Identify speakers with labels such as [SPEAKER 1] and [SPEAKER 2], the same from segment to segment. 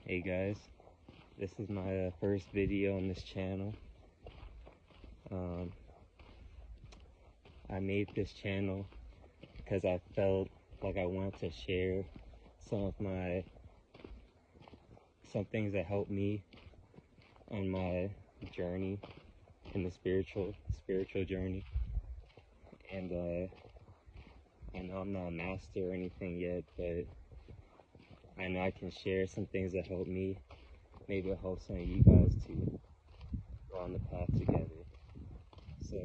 [SPEAKER 1] Hey guys, this is my first video on this channel. I made this channel because I felt like I wanted to share some things that helped me on my journey in the spiritual journey. And I know I'm not a master or anything yet, but I know I can share some things that help me. Maybe it'll help some of you guys to go on the path together. So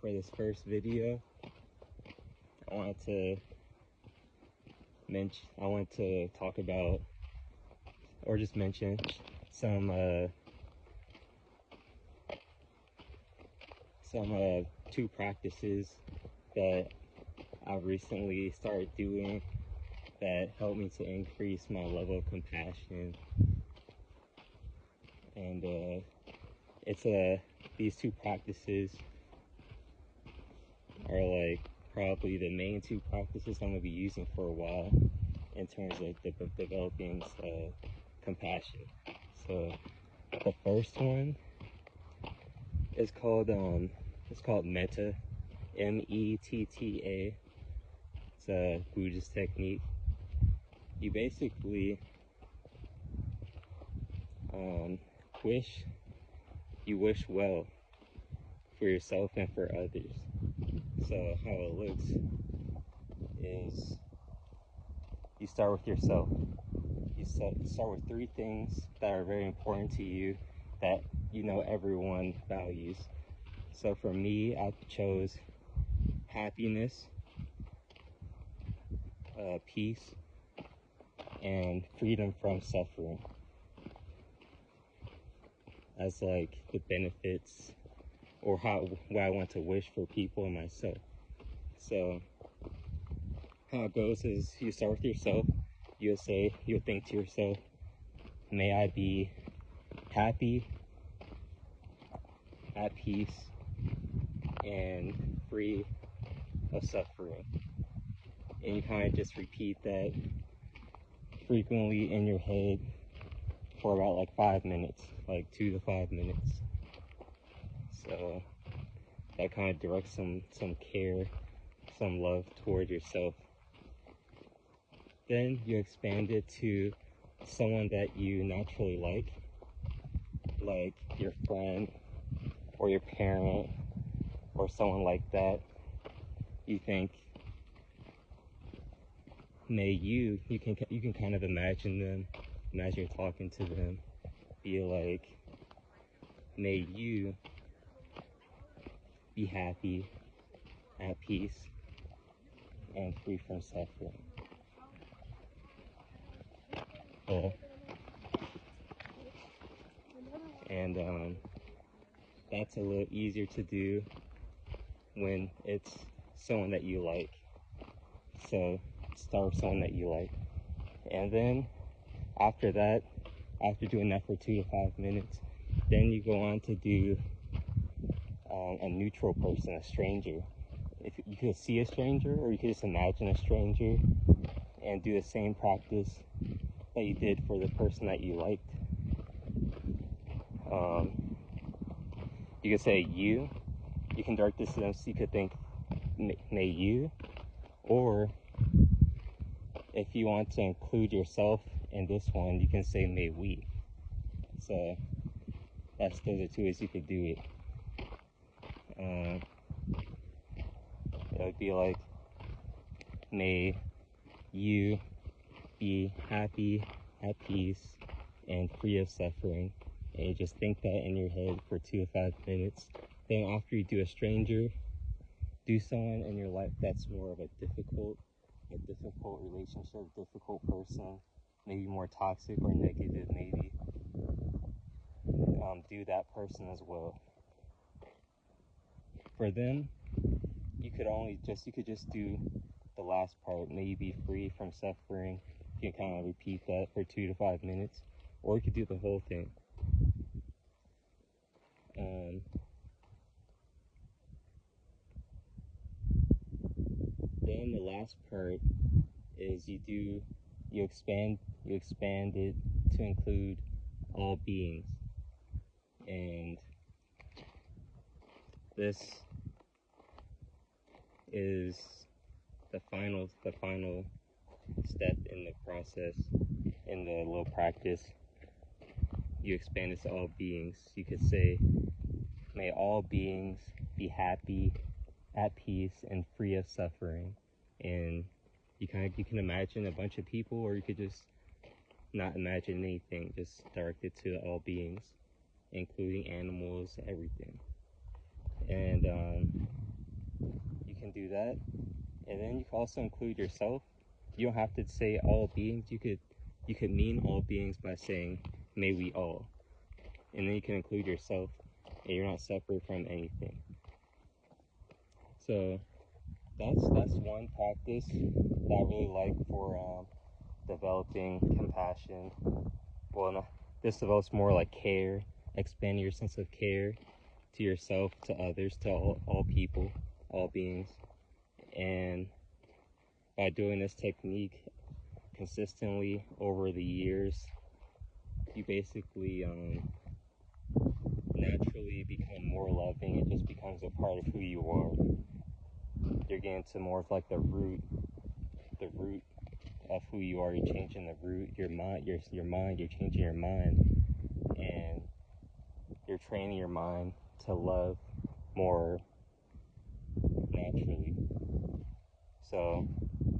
[SPEAKER 1] for this first video, I wanted to talk about, or just mention some two practices that I've recently started doing that help me to increase my level of compassion. And these two practices are like probably the main two practices I'm going to be using for a while in terms of developing compassion. So the first one is called metta, M-E-T-T-A. It's a Buddhist technique. You basically wish well for yourself and for others. So how it looks is you start with yourself. You start with three things that are very important to you that you know everyone values. So for me, I chose happiness, peace, and freedom from suffering as like the benefits or what I want to wish for people and myself. So how it goes is you start with yourself. You'll think to yourself, may I be happy, at peace, and free of suffering. And you kind of just repeat that frequently in your head for about like 5 minutes, like 2 to 5 minutes. So that kind of directs some care, some love toward yourself. Then you expand it to someone that you naturally like your friend or your parent or someone like that. You think, may you can kind of imagine you're talking to them, be like, may you be happy, at peace, and free from suffering. And that's a little easier to do when it's someone that you like. So start with someone that you like. And then after that, after doing that for 2 to 5 minutes, then you go on to do a neutral person, a stranger. If you could see a stranger, or you could just imagine a stranger and do the same practice that you did for the person that you liked. You could say you can direct this to them, so you could think, may you, or if you want to include yourself in this one, you can say may we. So those are two ways you could do it. It would be like, may you be happy, at peace, and free of suffering. And you just think that in your head for 2 to 5 minutes. Then after you do a stranger, do someone in your life that's more of a difficult relationship, difficult person, maybe more toxic or negative maybe. Do that person as well. For them, you could just do the last part, maybe be free from suffering. You can kind of repeat that for 2 to 5 minutes, or you could do the whole thing. Then the last part is you expand it to include all beings. And this is the final step in the process, in the little practice. You expand it to all beings. You could say, may all beings be happy, at peace, and free of suffering. And you can imagine a bunch of people, or you could just not imagine anything, just direct it to all beings, including animals, everything. And you can do that. And then you can also include yourself. You don't have to say all beings. You could mean all beings by saying, may we all. And then you can include yourself, and you're not separate from anything. So that's one practice that I really like for developing compassion. Well, no, this develops more like care, expanding your sense of care to yourself, to others, to all people, all beings. And by doing this technique consistently over the years, you basically naturally become more loving. It just becomes a part of who you are. You're getting to more of like the root of who you are. You're changing the root, your mind, you're changing your mind, and you're training your mind to love more naturally. So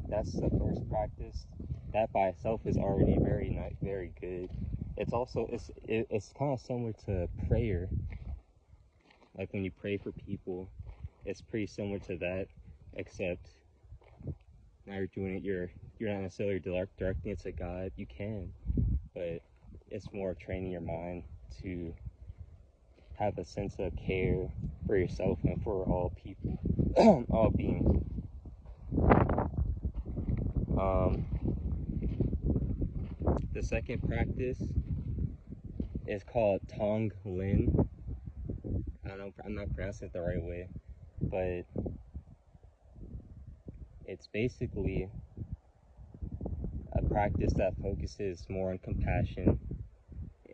[SPEAKER 1] that's the first practice. That by itself is already very good. It's also it's kind of similar to prayer. Like when you pray for people, it's pretty similar to that, except now you're doing it. You're not necessarily directing it to God. You can, but it's more training your mind to have a sense of care for yourself and for all people, all beings. The second practice is called Tong Lin. I'm not pronouncing it the right way, but it's basically a practice that focuses more on compassion,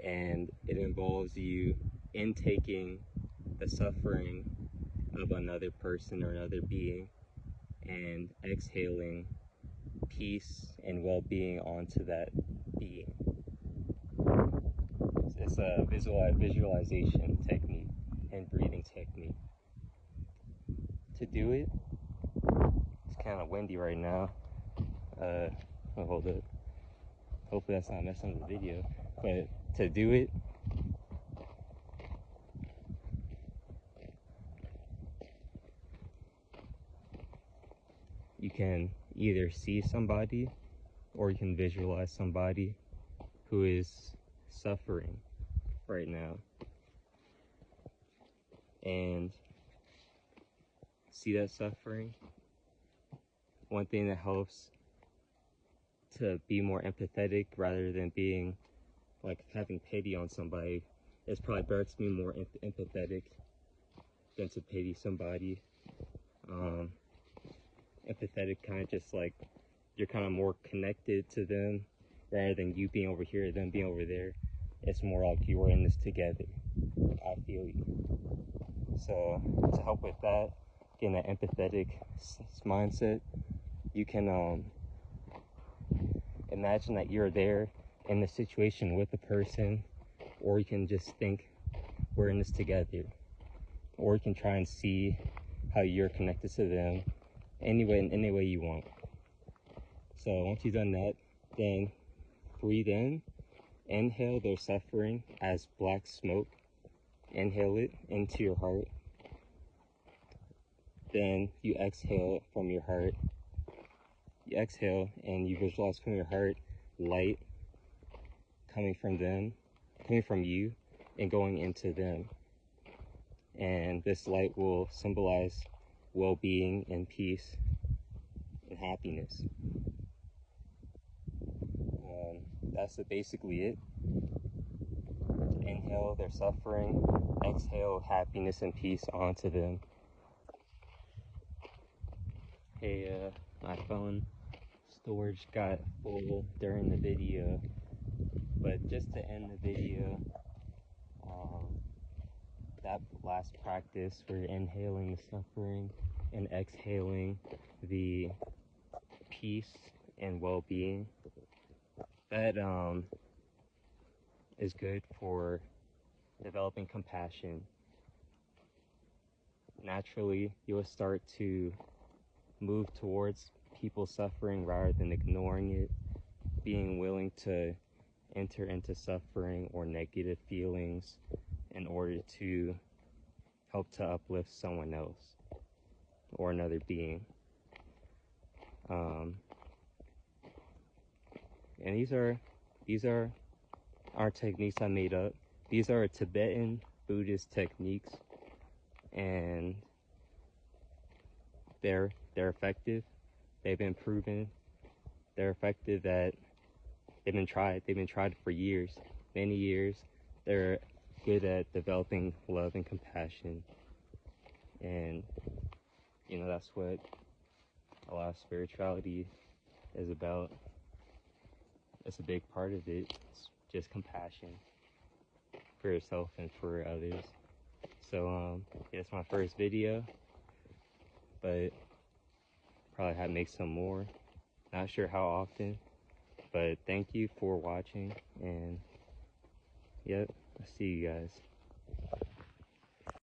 [SPEAKER 1] and it involves you intaking the suffering of another person or another being and exhaling peace and well-being onto that being. It's a visualization technique and breathing technique. To do it, it's kind of windy right now. Hold up. Hopefully that's not messing up the video. But to do it, you can either see somebody or you can visualize somebody who is suffering right now, and see that suffering. One thing that helps to be more empathetic rather than being like having pity on somebody, it's probably better to be more empathetic than to pity somebody. Empathetic kind of just like you're kind of more connected to them rather than you being over here, them being over there. It's more like you are in this together. I feel you. So to help with that, getting that empathetic mindset, you can imagine that you're there in the situation with the person, or you can just think we're in this together, or you can try and see how you're connected to them in any way you want. So once you've done that, then breathe in, inhale their suffering as black smoke, inhale it into your heart. Then you exhale from your heart. You exhale and you visualize from your heart light coming from them, coming from you, and going into them. And this light will symbolize well-being and peace and happiness. That's basically it. Inhale their suffering, exhale happiness and peace onto them. Hey, my phone storage got full during the video, But just to end the video, that last practice where you're inhaling the suffering and exhaling the peace and well-being, that is good for developing compassion. Naturally, you'll start to move towards people suffering rather than ignoring it, being willing to enter into suffering or negative feelings in order to help to uplift someone else or another being. And these are our techniques I made up. These are Tibetan Buddhist techniques, and they're effective. They've been proven. They're effective at. They've been tried for years, many years. They're good at developing love and compassion, and that's what a lot of spirituality is about. That's a big part of it. It's just compassion for yourself and for others. So yeah, it's my first video, but probably have to make some more. Not sure how often, but thank you for watching, and yep, I'll see you guys.